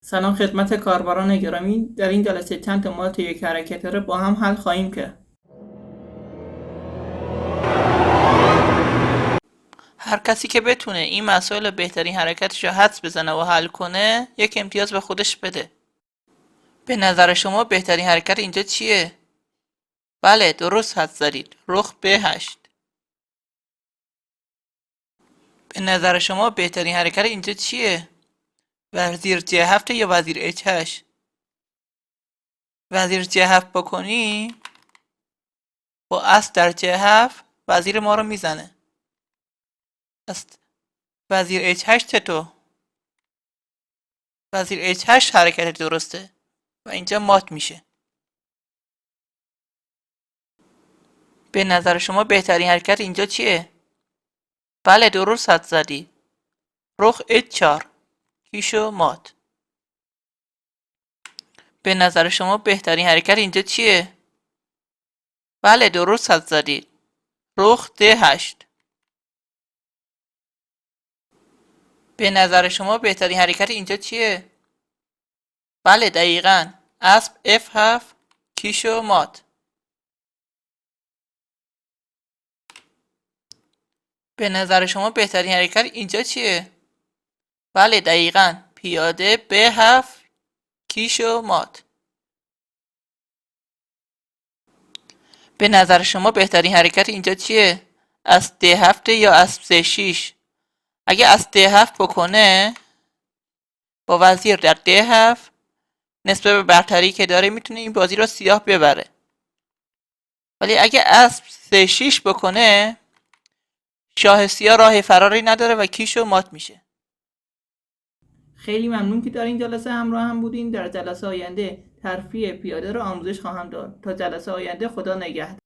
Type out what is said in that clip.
سلام خدمت کاربران گرامی. در این جلسه چند تا مورد یک حرکتی رو با هم حل خواهیم کرد. هر کسی که بتونه این مسائل بهترین حرکتش رو حدس بزنه و حل کنه یک امتیاز به خودش بده. به نظر شما بهترین حرکت اینجا چیه؟ بله درست حدس زدید. رخ B8. به نظر شما بهترین حرکت اینجا چیه؟ وزیر G7 یا وزیر H8؟ وزیر G7 بکنی با اسب در G7 وزیر ما رو میزنه. وزیر H8 چطور؟ وزیر H8 حرکت درسته و اینجا مات میشه. به نظر شما بهترین حرکت اینجا چیه؟ بله درست حدس زدی. رخ H4 کیشو مات. به نظر شما بهترین حرکت اینجا چیه؟ بله درست حدس زدی. رخ D8. به نظر شما بهترین حرکت اینجا چیه؟ بله دقیقاً. اسب F7 کیشو مات. به نظر شما بهترین حرکت اینجا چیه؟ بله دقیقاً. پیاده B7 کیشو مات. به نظر شما بهترین حرکت اینجا چیه؟ اسب D7 یا اسب C6؟ اگه اسب D7 بکنه با وزیر در D7 نسبت به برتری که داره میتونه این بازی رو سیاه ببره. ولی اگه اسب C6 بکنه شاه سیاه راه فراری نداره و کیشو مات میشه. خیلی ممنون که در این جلسه همراه هم بودین. در جلسه آینده ترفیع پیاده رو آموزش خواهم داد. تا جلسه آینده خدا نگهدار.